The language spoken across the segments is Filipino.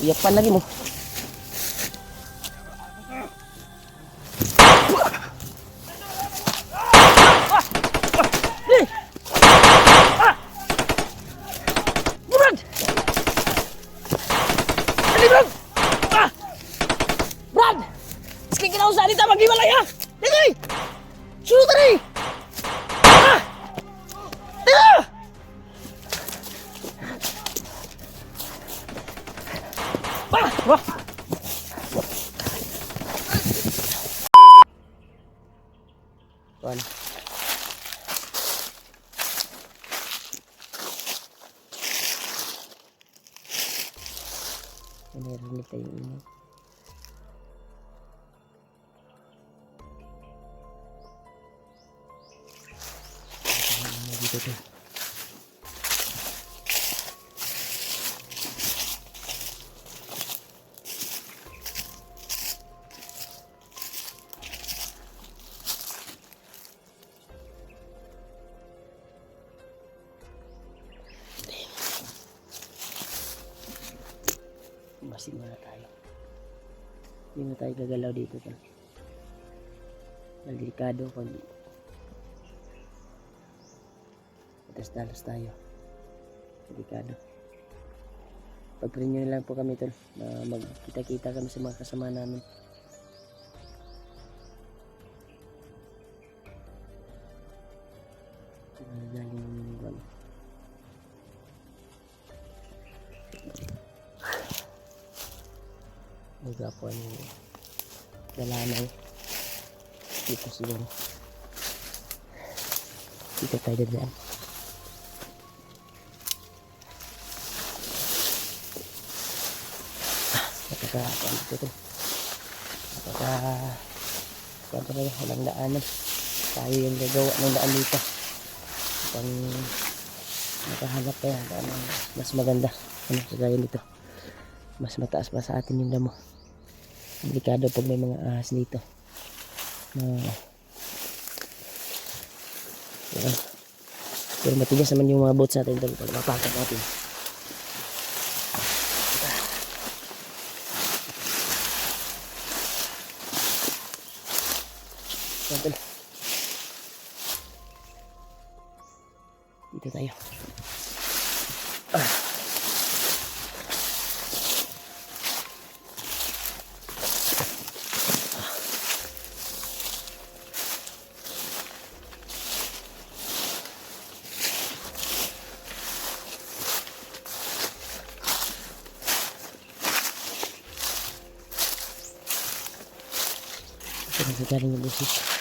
Iyapan lagi mo. Brad! Ali, Brad! Brad! Sige kinausa dito, maghiwalay ha! Dito eh! Sunod na eh! Wah! Tuan. Narinig tayo ini. Dito to. Basin muna tayo. Hindi na tayo gagalaw dito. Delikado kung dalos tayo. Delikado. Pagprin nyo lang po kami tol na magkita-kita kami sa mga kasama namin. Magapo yung dalanay dito siguro. Dito tayo dadaan. Napaka dito to. Napaka talaga walang daanan. Tayo yung gagawa ng daan dito. Pang nakahanap tayo daan mas maganda. Ano kagaya dito. Mas mataas pa sa atin yung damo. Delikado pag may mga ahas dito. Pero matigas naman yung mga boats natin dito pag mapakat natin. Dito tayo. Galing yung busis.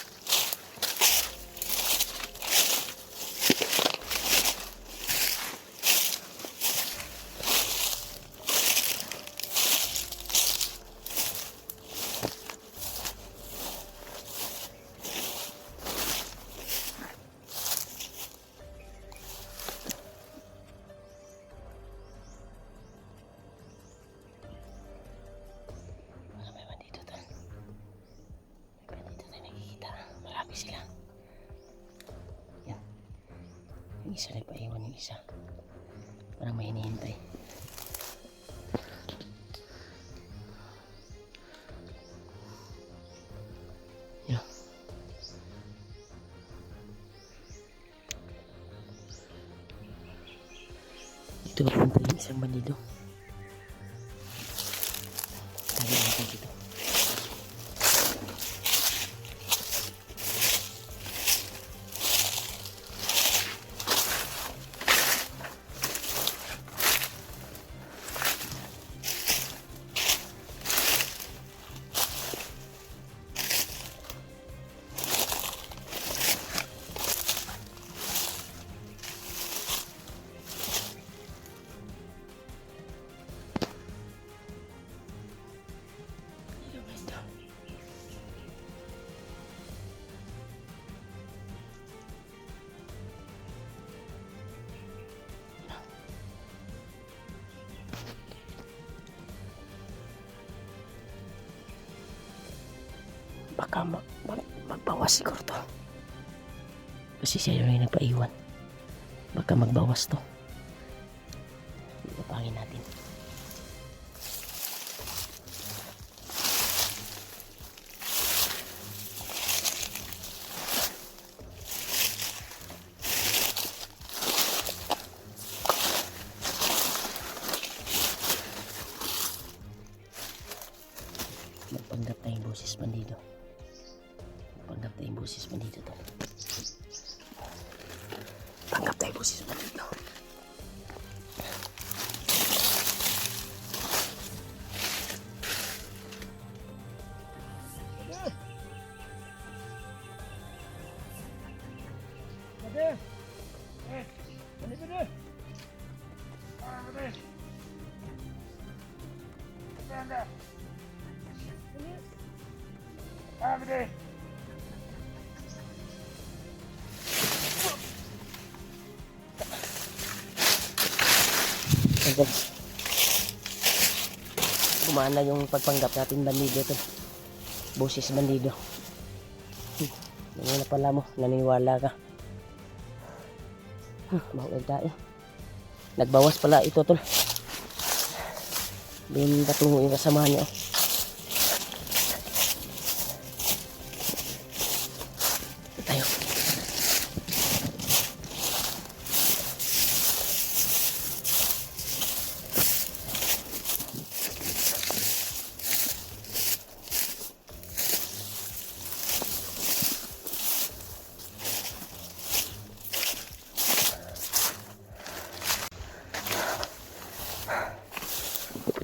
Sila. Yan. Yung isa nagpaiwan yung isa. Parang may hinihintay. Yan. Ito ba punta yung isang bandido? Tabi natin dito. Baka magbawas siguro to. Kasi siya yung nagpaiwan. Baka magbawas to. Ipapangin natin. Nandito to. Panggap tayo po si Sumanito. Gumana yung pagpanggap natin bandido to. Boses bandido. Ngayon na pala mo, naniniwala ka. Bawal tayo. Nagbawas pala ito tol. Doon patungo yung kasamahan niya. Tayo.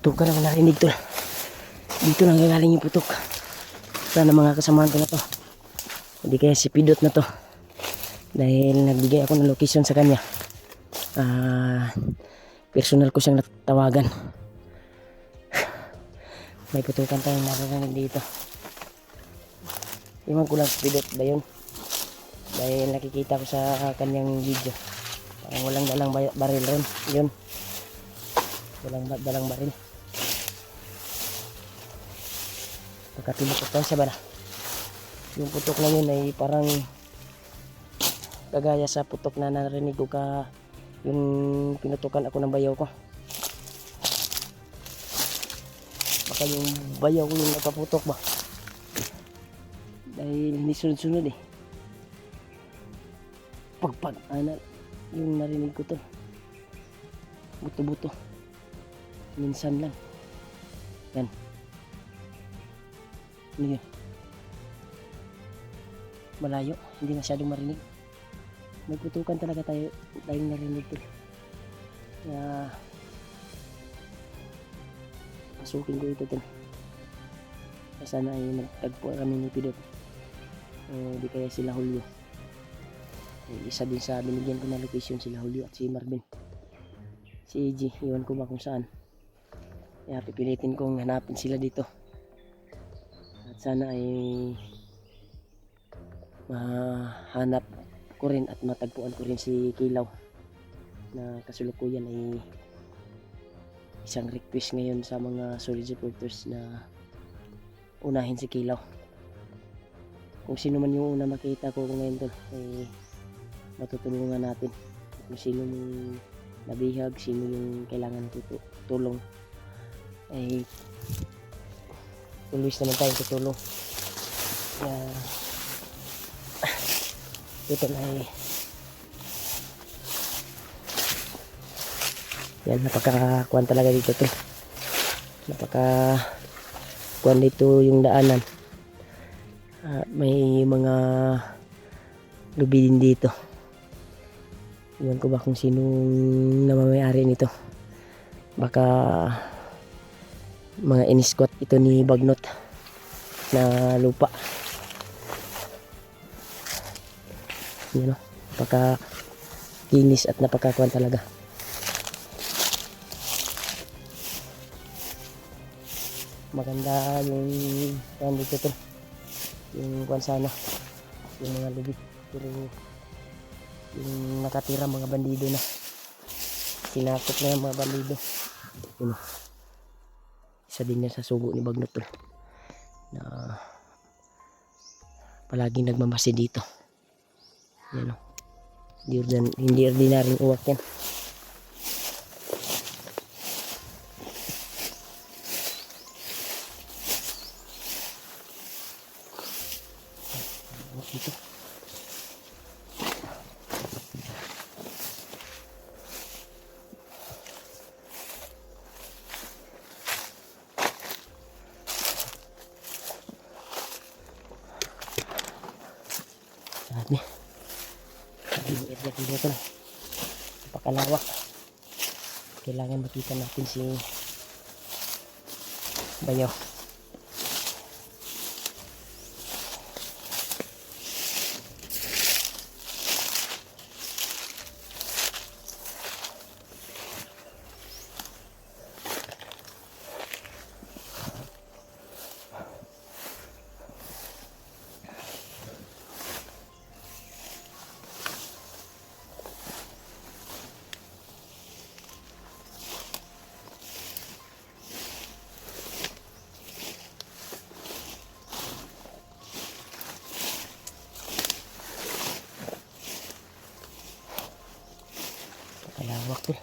Putok ka naman narinig tol. Dito lang gagaling yung putok. Sana mga kasamahan ko na to. Hindi kaya si Pidot na to. Dahil nagbigay ako ng location sa kanya. Personal ko siyang natawagan. May putukan tayong naririnig dito. Iwan ko lang si Pidot ba yun? Dahil nakikita ko sa kanyang video. Parang walang dalang baril rin. Yun. Walang dalang baril. Pagkatinutok siya ba na? Yung putok na yun ay parang kagaya sa putok na narinig ko ka yung pinutukan ako ng bayaw ko. Baka yung bayaw ko yung nakaputok ba? Dahil hindi sunod-sunod eh. Pagpag, yung narinig ko to. Buto-buto. Minsan lang. Yan. Ano yun? Malayo, hindi masyadong marinig. May putukan talaga tayong narinig ko. Kaya pasukin ko ito din. Sana ay nagtagpo kami ni Pidot. Di kaya sila Julio. Isa din sa binigyan ko na location sila Julio at si Marvin. Si AG, iwan ko ba kung saan. Kaya pipilitin kong hanapin sila dito. At sana ay mahanap ko rin at matagpuan ko rin si Kilaw na kasulukuyan ay isang request ngayon sa mga solid supporters na unahin si Kilaw. Kung sino man yung una makita ko ngayon tol ay matutulungan natin. Kung sino yung nabihag, sino yung kailangan tulong ay always naman tayong tutulong. Ito na ay yan, napakakuan talaga dito to. Napakakuan dito yung daanan. May mga lubi din dito. Iwan ko ba kung sinong namamayari nito. Baka mga in-squat ito ni Bagnot na lupa. Yan o, napaka-kinis at napakakuan talaga. Maganda yung kuan dito to. Yung kuan sana, yung mga lubid. Pero yung nakatira mga bandido na. Sinakop na yung mga bandido. Yun o. Isa din yan sa sugo ni Bagnot to. Na palaging nagmamasi dito. Yan o. Hindi ordinaryong uwak yan. Dito. yung area dito tol. Napakalawak. Kailangan makita natin si Bayaw. Napakalawak eh.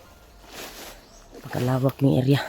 Napakalawak yung area.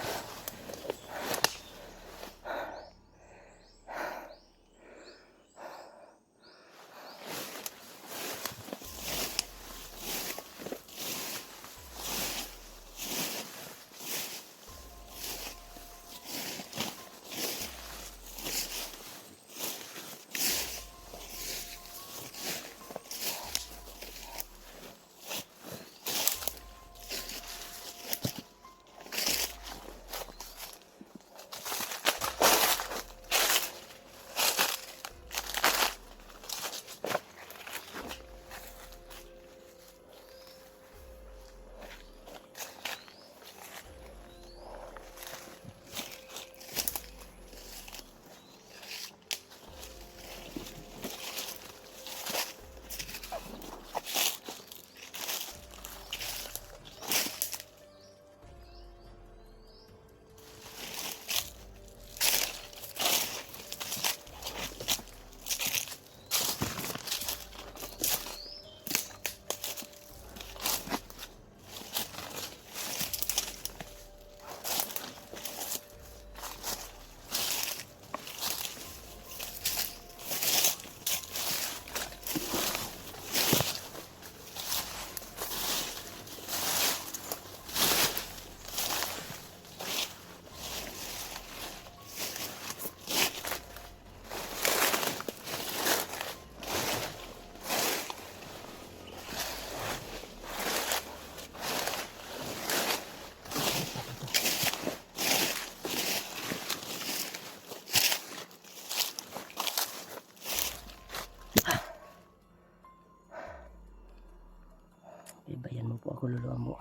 Ibayan mo po ako, luluan mo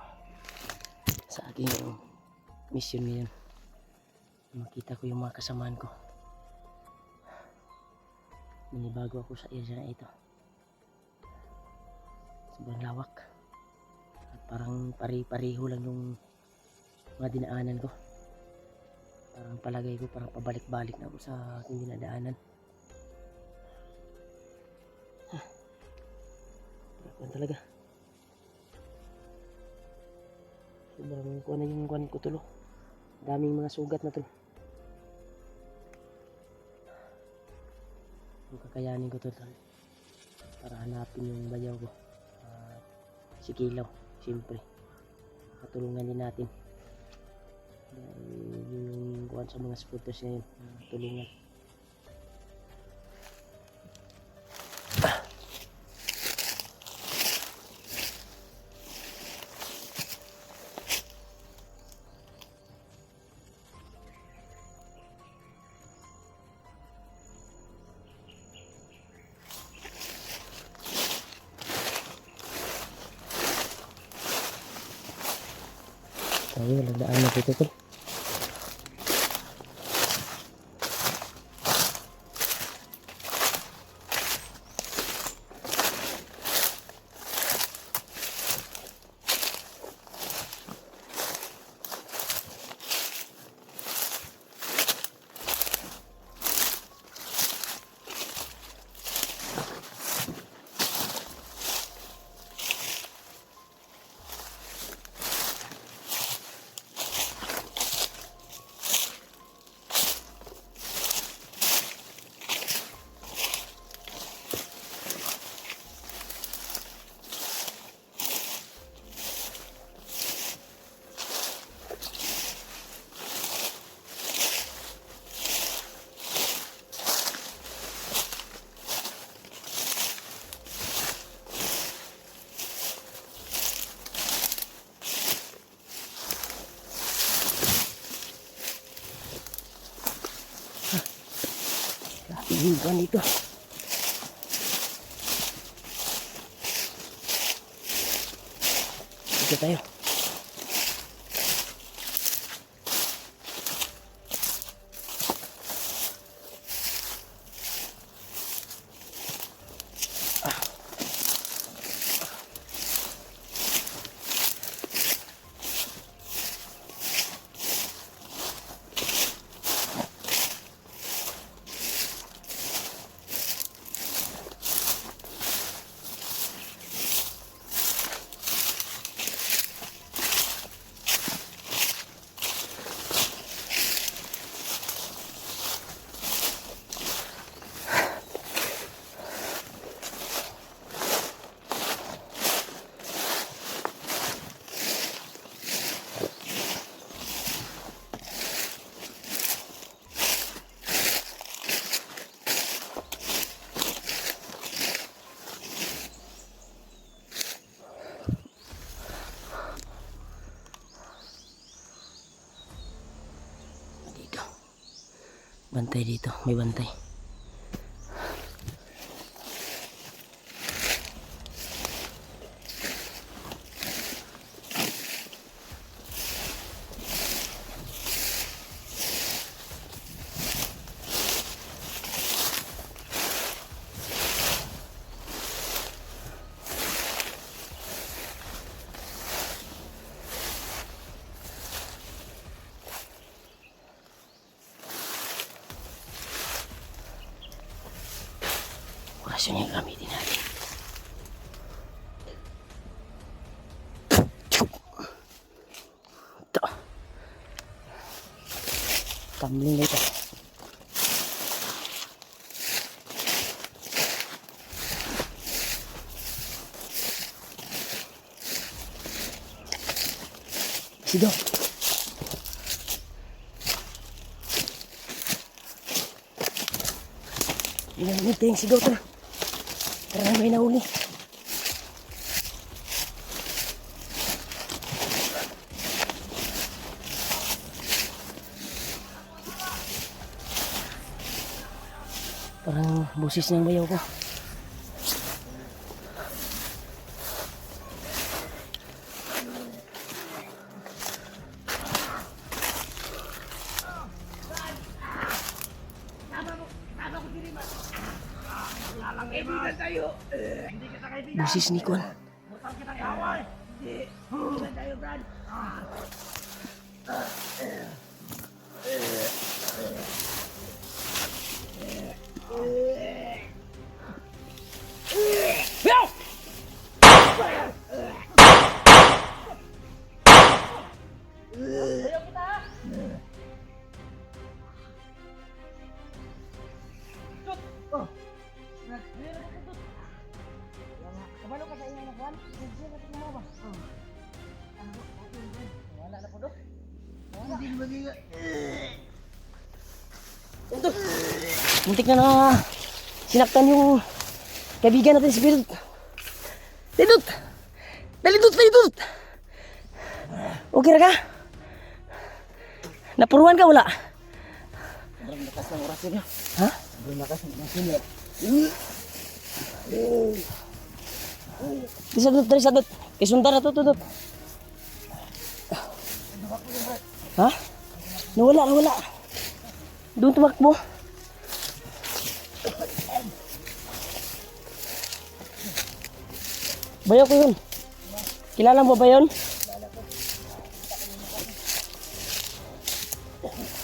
sa aking mission ngayon. Makita ko yung mga kasamaan ko. Nanibago ako sa area na ito. Sobrang lawak. At parang pare-pareho lang yung mga dinaanan ko. Parang palagay ko parang pabalik-balik na ako sa aking dinadaanan. Yan talaga. Sobrang kuha na yung kuhan ko tulo. Daming mga sugat na tulo. Yung kakayanin ko tulo para hanapin yung bayaw ko. Si Kilaw, siyempre. Katulungan din natin. Yung kuhan sa mga spotters ngayon. Tulungan. Tayo, walang daan na dito tol. Hinggan dito. Dito tayo. Bantay dito, may bantay. Orasyon yung gamitin natin. Ito. Tumbling na ito. Sido. Ilang minute yung sigaw to. Tara may nahuli. Parang busis ng bayaw ko. Busis ni Kwan. Kabalo ka sa inyo na kuwan? Sige ka tingnan mo ba? Wala na po do. Hindi magiga. Ito. Muntik na sinaktan yung kaibigan natin si Pilot. Pilot! Pilot! Pilot! Okay na ka? Napuruan ka wala? Sobrang lakas ng orasyon niya. Ha? Sobrang lakas ng orasyon niya. Dari sadot. Kisunta na to. Ha? Nawala. Doon tumakbo. Bayaw ko yun. Kilala mo ba yun?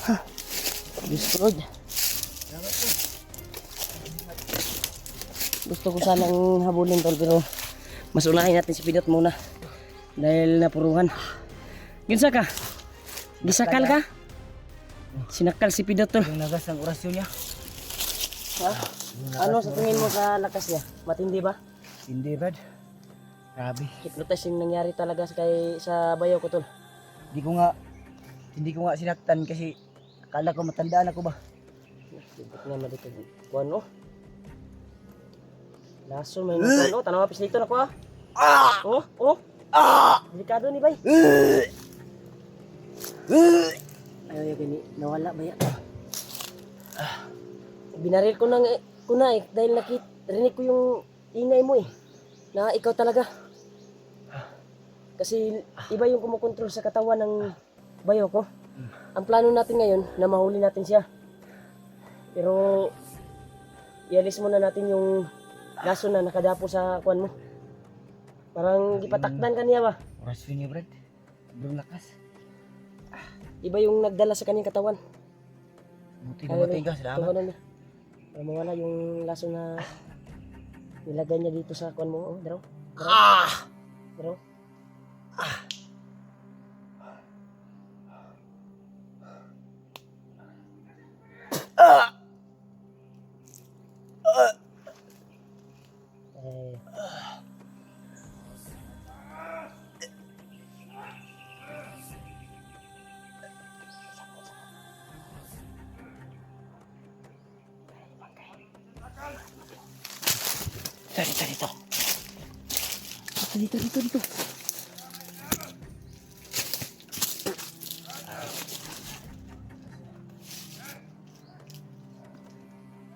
Ha? Discord. Gusto ko sanang habulin tol pero mas unahin natin si Pidot muna. Dahil napuruhan. Ginsa ka? Gisakal ka? Sinakal si Pidot tol. Yung lakas ng orasyon niya. Ha? Ano sa tingin mo sa lakas niya? Matindi ba? Hindi bad. Grabe. Hypnotize yung nangyari talaga sa bayaw ko tol. Hindi ko nga sinaktan kasi akala ko matandaan ako ba. Sibot nga dito. Kuhan no? Laso may nito no? Tanaw apis dito na ko ah. Oh. Delikado ni bay. Ayaw gani nawala ba yan? Binaril ko na eh dahil rinig ko yung ingay mo eh. Na ikaw talaga. Kasi iba yung kumukontrol sa katawan ng bayo ko. Ang plano natin ngayon na mahuli natin siya. Pero ialis muna natin yung laso na nakadapo sa kuwan mo. Parang gipatakdan kaniya ba? Oras niya, Brad. Sobrang lakas. Iba yung nagdala sa kanyang katawan. Buti na matay ka, salamat. Ito na. Para mawala yung laso na nilagay niya dito sa kuwan mo. Oh, daraw. Daraw. Eh, Dito. Dito.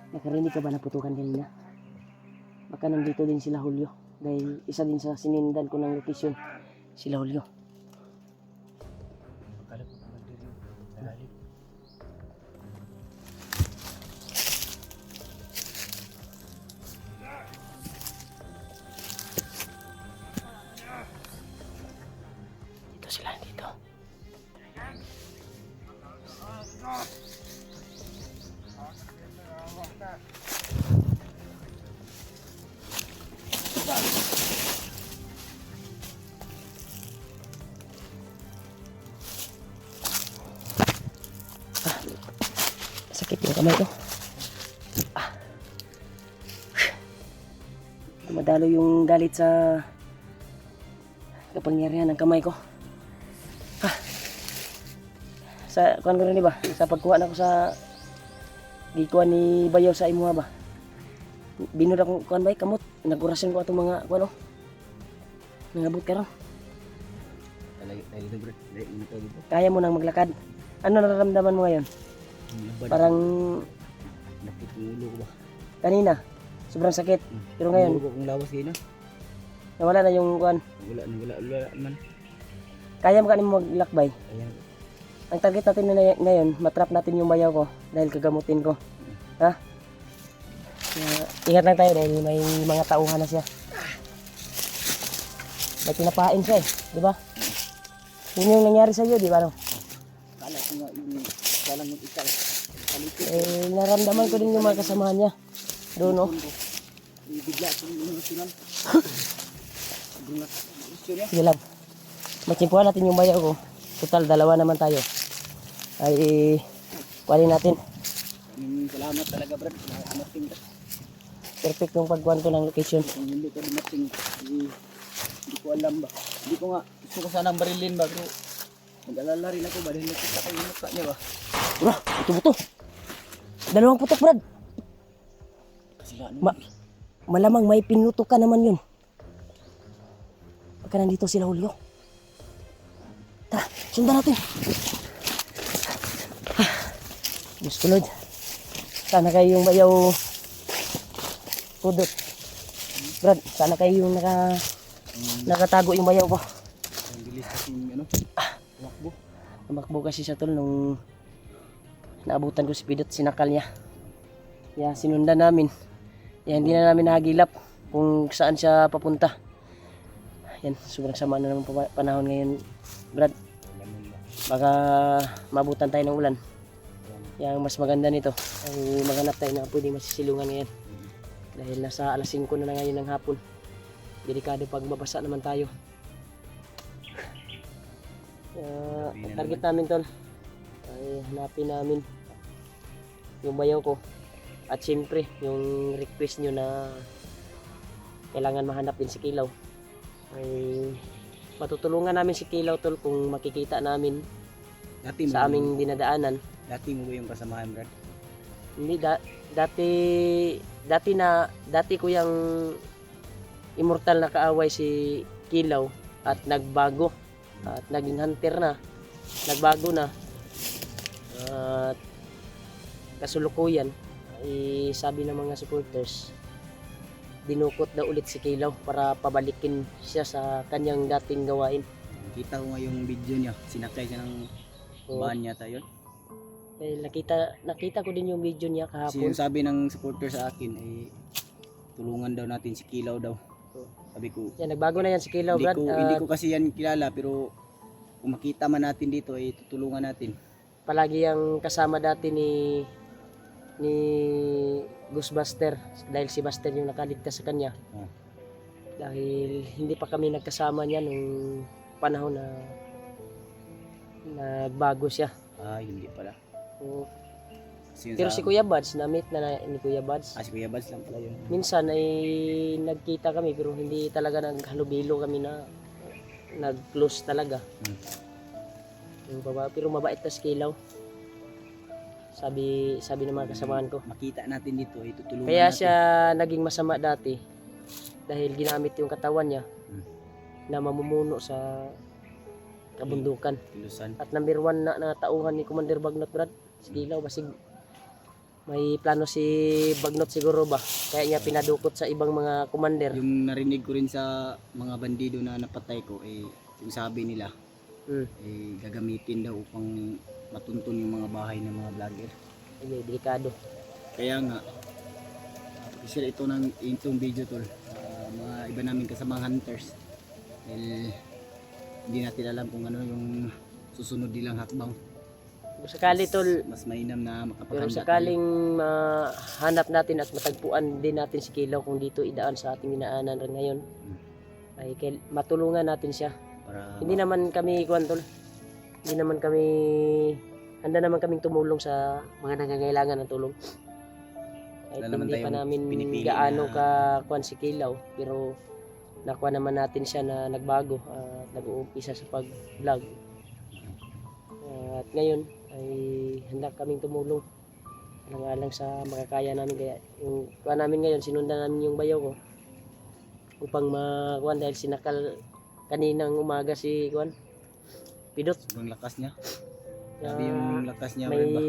Nakarinig ka ba na putukan kanina? Baka nandito din sila Julio. Dahil isa din sa sinindan ko ng location. Sila Julio. Akala ko naman din yung lalim. Dito sila, dito. Sakit yung kamay ko. Dumadalo yung galit sa kapangyarihan ng kamay ko. Sa kuan ko rin ba? Sa pagkuha na ko sa gikuan ni Bayaw sa imuha ba? Binod akong kuan ba kamot. Nagurasan ko atong mga kuan oh. Nangabot ka ron. Dahil dito, Brad. Dahil dito. Kaya mo nang maglakad. Ano nararamdaman mo ngayon? Parang nakikiulo ko ba? kanina, sobrang sakit. Pero ngayon, Ulo ko kung lawas kayo na. nawala na yung kuan. Wala man. Kaya mo kanina maglakbay. Ayan. Ang target natin na ngayon, matrap natin yung bayaw ko dahil kagamutin ko. Ha? Kaya, ingat lang tayo dahil may mga tauhan na siya. May pinapain siya eh, di ba? Yun yung nangyari sa iyo, di ba? No? Kala ko nga yung kalang ng ikaw. Kalito. Eh, naramdaman ko din yung mga kasamahan niya. Doon, no? Bigla akong inusinan. Sobrang lakas. Sige lang. Magsimpuhan natin yung bayaw ko. Total, dalawa naman tayo. Ay, kuhanin natin. Salamat talaga, Brad. Dumating ka. Perfect yung pagkuhan ko ng location. Kung hindi ka dumating, hindi ko alam ba. Hindi ko nga, gusto ko sanang barilin ba, pero mag-alala rin ako ba dahil nakita ko yung mukha niya ba. Bro, buto-buto. Dalawang putok, Brad. Kasilaan Malamang may pinuto ka naman yun. Pagka nandito sila Julio. Tara, sundan natin. Diyos ko Lord. Sana kayo yung bayaw pudot. Brad, sana kayo yung nakatago yung bayaw ko. ang bilis kasi ano, tumakbo. Tumakbo kasi siya tol nung naabutan ko si Pidot, sinakal niya. Kaya sinundan namin. Kaya hindi na namin nahagilap kung saan siya papunta. Yan, sobrang sama na naman panahon ngayon, Brad. Baka mabutan tayo ng ulan. Yang mas maganda nito ay maghanap tayo na pwedeng masisilungan ngayon. Dahil nasa alas 5 na ngayon ng hapon. Delikado pag mabasa naman tayo. Ang target namin tol ay hanapin namin yung bayaw ko. At siyempre yung request nyo na kailangan mahanap din si Kilaw. Ay matutulungan namin si Kilaw tol kung makikita namin Dati sa aming dinadaanan. Dati mo ba yung kasamahan, Brad? Hindi dati ko yung immortal na kaaway si Kilaw at nagbago at naging hunter na, nagbago na at kasulukuyan sabi ng mga supporters, dinukot daw ulit si Kilaw para pabalikin siya sa kanyang dating gawain. Kita ko nga yung video niya, sinakay siya ng Oo. van yata yun. Dahil nakita ko din yung video niya Kasi kahapon. yung sabi ng supporter sa akin ay tulungan daw natin si Kilaw daw. Oo. Sabi ko, Yan, nagbago na yan si Kilaw, Brad. hindi ko kasi yan kilala, pero kung makita man natin dito ay tutulungan natin. Palagi ang kasama dati ni Ghostbuster, dahil si Buster yung nakaligtas sa kanya. Oh. Dahil hindi pa kami nagkasama niya nung panahon na nagbago siya. Hindi pala. Oo. Kasi Pero si Kuya Buds, na-meet na ni Kuya Buds. si Kuya Bads lang pala yun. Minsan ay nagkita kami pero hindi talaga naghalubilo kami na nag-close talaga. Pero mabait na si Kilaw. Sabi ng mga kasamaan ko. Makita natin dito ay tutulungan Kaya natin. siya naging masama dati dahil ginamit yung katawan niya na mamumuno sa kabundukan. Kilusan. At number 1 na tauhan ni Commander Bagnot, Brad, si Kilaw. Basig may plano si Bagnot siguro ba, kaya niya pinadukot sa ibang mga commander. Yung narinig ko rin sa mga bandido na napatay ko yung sabi nila gagamitin daw upang matuntun yung mga bahay ng mga vlogger. Ay, delikado. Kaya nga share itong video tol, mga iba namin kasamang hunters, dahil hindi natin alam kung ano yung susunod nilang hakbang. Kung sakali tol, Mas mainam na pero makapaghanda sakaling mahanap natin at matagpuan din natin si Kilaw kung dito idaan sa ating inaanan rin ngayon, ay matulungan natin siya. para Hindi naman kami tol, hindi naman kami handa naman kaming tumulong sa mga nangangailangan ng tulong. Kahit Wala naman hindi pa tayong namin pinipili gaano na- ka kuan si Kilaw, pero nakuha naman natin siya na nagbago at nag-uumpisa sa pag-vlog. At ngayon ay handa kaming tumulong alang-alang sa makakaya namin. Kaya yung kuha namin ngayon, sinundan namin yung bayaw ko upang makuan dahil sinakal kaninang umaga si kuan Pidot. sobrang lakas niya. Na Sabi yung lakas niya, may ba?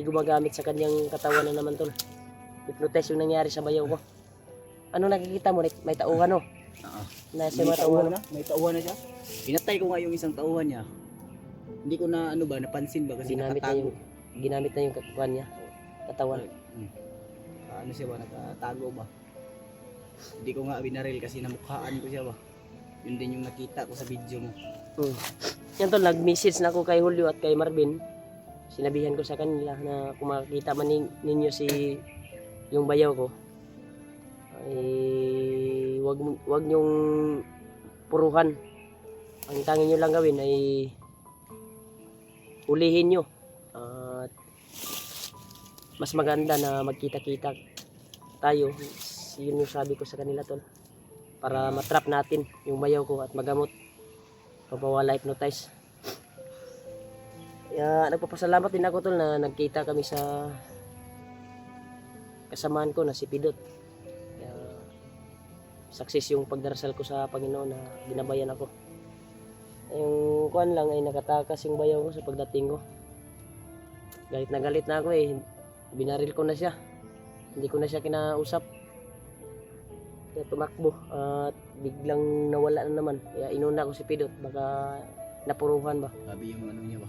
gumagamit sa kanyang katawan na naman tol. Hypnotize yung nangyari sa bayaw ko. Ano nakikita mo? May tauhan no? Oo. Nasa May mga tauhan. tauhan na? May tauhan na siya? Pinatay ko nga yung isang tauhan niya. Hindi ko na napansin ba kasi Ginamit na nakatago. ginamit na yung katawan niya, katawan. Ano siya ba, nakatago ba? Hindi ko nga binaril kasi namukhaan ko siya ba. Yun din yung nakita ko sa video mo. Yan tol, nag-message na ako kay Julio at kay Marvin. Sinabihan ko sa kanila na kung makikita man ninyo yung bayaw ko, ay wag nyong puruhan. Ang tanging nyo lang gawin ay ulihin nyo. At mas maganda na magkita-kita tayo. Yun yung sabi ko sa kanila tol, para matrap natin yung bayaw ko at magamot, mapawala, hypnotize. Kaya nagpapasalamat din ako tol na nagkita kami sa kasamaan ko na si Pidot. Kaya success yung pagdarasal ko sa Panginoon na binabayan ako. Yung kuan lang ay nakatakas yung bayaw ko sa pagdating ko. Galit na ako binaril ko na siya, hindi ko na siya kinausap. Kaya tumakbo at biglang nawala na naman. Kaya inuna ko si Pidot, baka napuruhan ba. Sabi yung ano niya ba.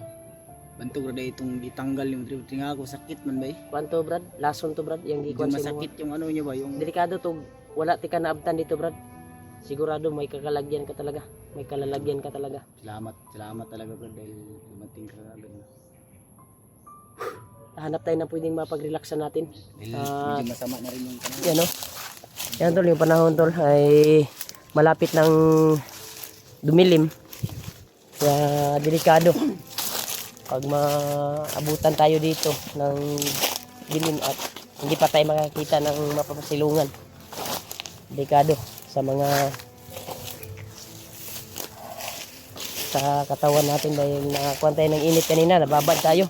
Bantog na itong ditanggal yung trip. Tinga ako, sakit man ba eh. Kwanto Brad? Lason to Brad? Yung Medyo gikuan sa masakit yung ano niya ba. Yung delikado to, wala ti ka naabtan dito Brad. Sigurado may kakalagyan ka talaga, may kalalagyan ka talaga. salamat talaga bro dahil dumating ka agad. Hanap tayo na pwedeng mapag-relaxan natin. Dahil medyo masama na rin yung kanina. Yan o. Yan tol, yung panahon tol ay malapit ng dumilim. Kaya delikado. Pag maabutan tayo dito ng dilim at hindi pa tayo makakita ng mapapasilungan. Delikado sa mga sa katawan natin dahil nakakuha tayo ng init kanina, nababad tayo.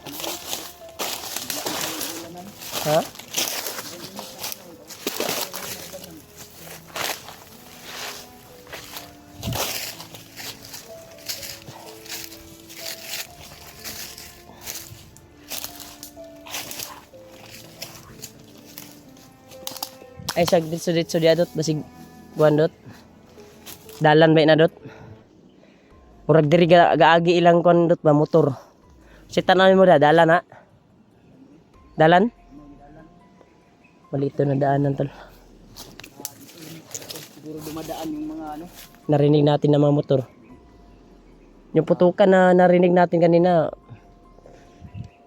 Ha? Ay sa ditso dia dot basig kuan dot. Dalan ba na dot. Murag diri gaagi ilang kuan dot ba motor. Si tanan mo da dalan na. Dalan? Malito na daanan tol. Siguro dumadaan yung mga ano. Narinig natin ng mga motor. Yung putukan na narinig natin kanina,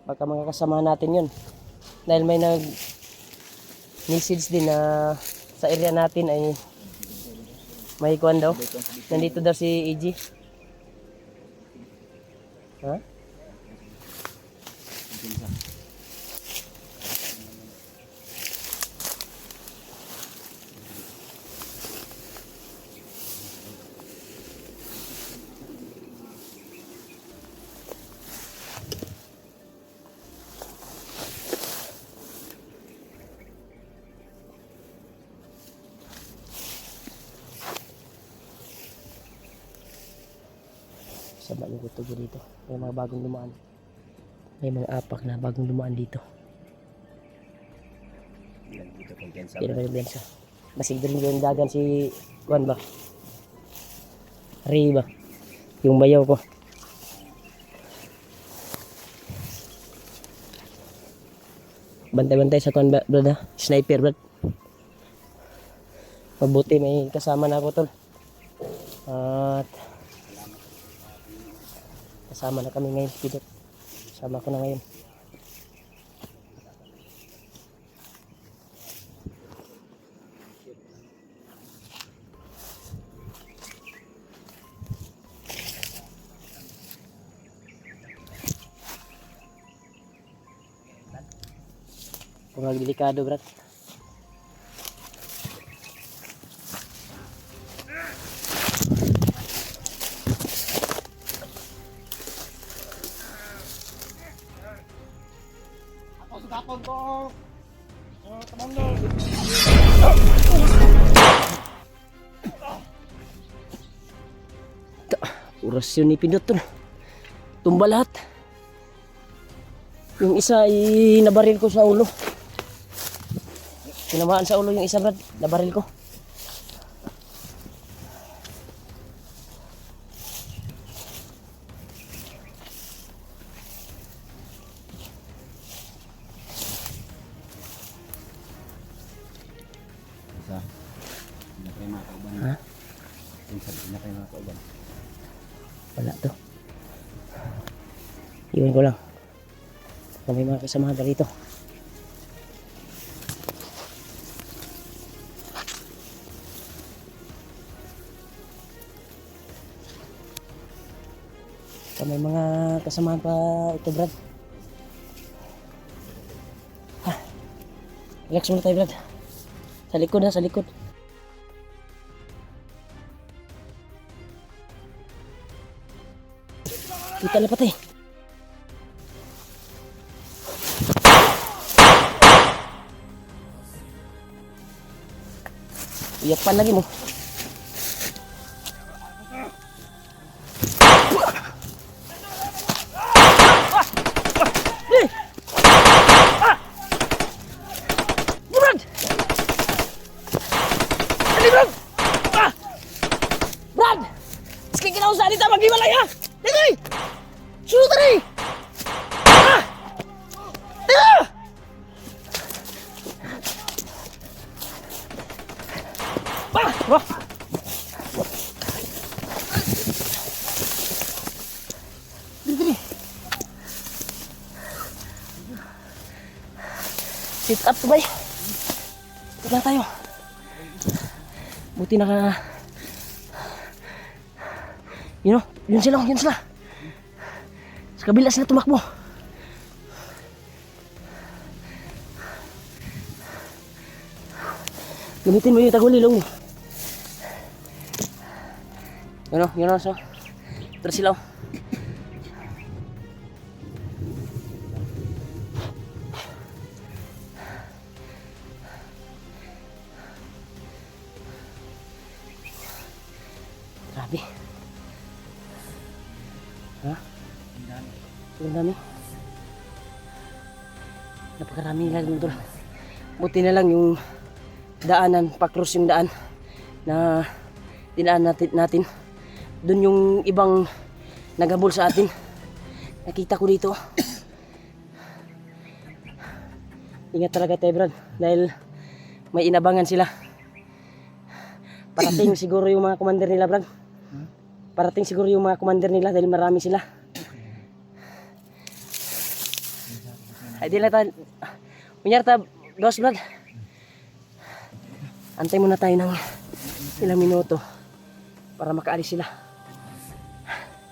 baka mga kasama natin yun. Dahil may message din na sa area natin ay may kuwan daw. Nandito daw si EG. Ha? Sama yung kutubo dito. May mga bagong dumaan. May mga apak na bagong dumaan dito. Dito kumpiyansa. Hindi naman yung bensa. Basig din yung dagan si Juan ba? Ray ba? Yung bayaw ko. Bantay-bantay sa Juan ba, brad ha? Sniper, brad. Mabuti may kasama na ako tol. At kasama na kami ngayon, Pidot. Kasama ko na ngayon. Kurang delikado, brad. Orasyon ni Pindot to. Tumba lahat. Yung isa ay nabaril ko sa ulo. Tinamaan sa ulo yung isa, brad. Nabaril ko. Isa. Hindi na kayo mga kauban. Ha? Hindi na kayo mga kauban. Wala to. Iwan ko lang. Kung may mga kasamahan pa rito. Kung may mga kasamahan pa ito, brad. Ha. Relax muna tayo, brad. Sa likod ha, sa likod. Kita na patay. Iyapan lagi mo. Brad! Ali, Brad! Brad! Sige kita usah dito, maghiwalay ha! Dito! Sulo tadi! Ah! Dito! Wah! Dito. Sit up to bay. Tignan tayo. Buti naka... Yun o, yun sila, yun sila. Sa kabila sila tumakbo. Gamitin mo yung tagulilong mo. Yun o, so. Tara sila o. Grabe. Ha? Ang dami. Napakarami lang dito. Buti na lang yung daanan, pa-cross yung daan na dinaan natin. Doon yung ibang naghabol sa atin. Nakita ko dito. Ingat talaga tayo, Brad, dahil may inabangan sila. Parating siguro yung mga commander nila, Brad. Parating siguro yung mga commander nila dahil marami sila. Ay, di lang tayo. Kunyarta, boss, Brad. Antay muna tayo ng ilang minuto para makaalis sila.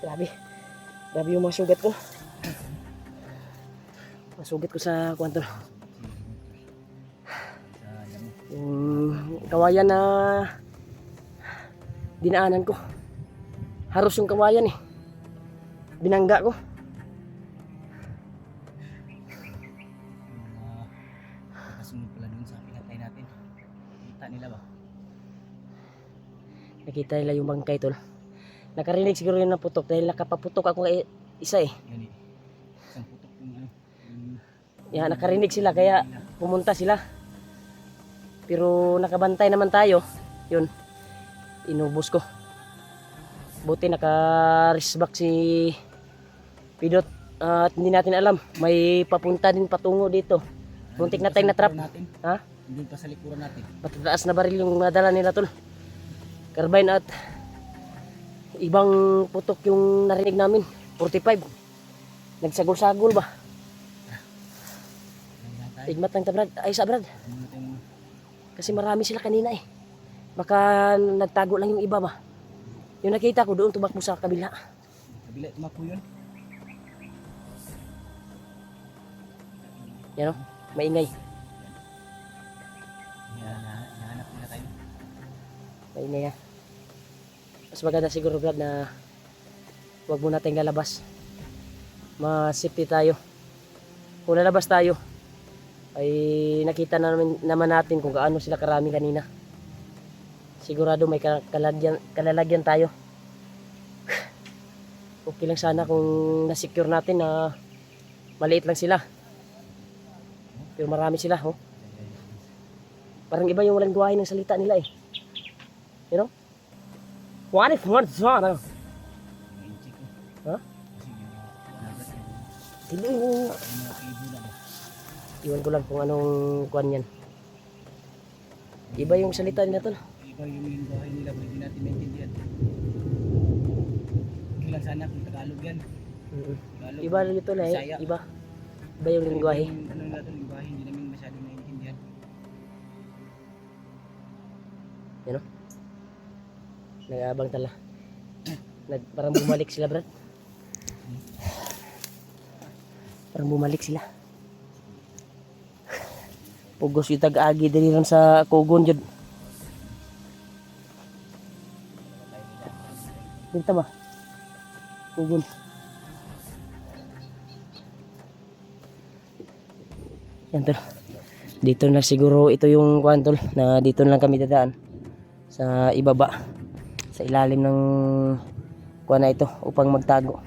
Grabe. Grabe yung mga sugat ko. Mga sugat ko sa kwanto. Yung kawayan na dinaanan ko. Haros yung kawayan eh. Binangga ko. Kasunod pala dun sa pinatay natin. Kita nila ba? Nakita nila yung bangkay, tol. Nakarinig siguro yun ng putok dahil nakapaputok ako kay isa eh. Yan eh. Isang putok yung ano. Yeah, nakarinig sila kaya pumunta sila. Pero nakabantay naman tayo. Yun. Inubos ko. Buti naka-risback si Pidot. At hindi natin alam. May papunta din patungo dito. Muntik na tayong natrap. Ha? Hindi pa sa likuran natin. Matataas na baril yung nadala nila, tol. Carbine at ibang putok yung narinig namin. 45. Nagsagol-sagol ba? Igmat lang ta, Brad. Ay, sa Brad. Kasi marami sila kanina eh. Baka nagtago lang yung iba ba. Yung nakita ko doon tumakbo sa kabila. Kabila tumakbo yun. Yan o, maingay. Nahanap nila tayo. Maingay ha. Mas maganda siguro, Brad, na huwag muna tayong lalabas. Ma-safety tayo. Kung lalabas tayo, ay nakita naman natin kung gaano sila karami kanina. Sigurado may kalalagyan tayo. Okay lang sana kung na-secure natin na maliit lang sila. Pero marami sila, oh. Parang iba yung walang gawain ng salita nila eh. You know? What if what sana? Ha? Hindi mo. Iwan ko lang kung anong kuan yan. Iba yung salita nila, tol. Iba yung lingwahe nila, hindi natin maintindihan. Okay lang sana kung Tagalog yan. Tagalog, Iba nito na Bisaya. eh. Iba. Iba yung lingwahe. Yung ano nila doon, lingwahe, hindi namin masyadong maintindihan. Yan o. Nag-aabang tala. Parang bumalik sila, Brad. Parang bumalik sila. Pugos yung tag-agi dali lang sa kugon dyan. Dito ba? Kugon. Yan, tol. Dito na siguro ito yung kuwan, tol, na dito na lang kami dadaan. Sa ibaba. Sa ilalim ng kuwan na ito upang magtago.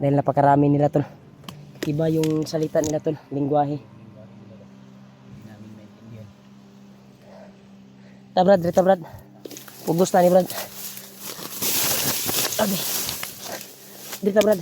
Dahil napakarami nila, tol. Iba yung salita nila, tol. Lingwahe. Ta, Brad, rita, Brad. Pugos na ni Brad. Abi. Dito, Brad.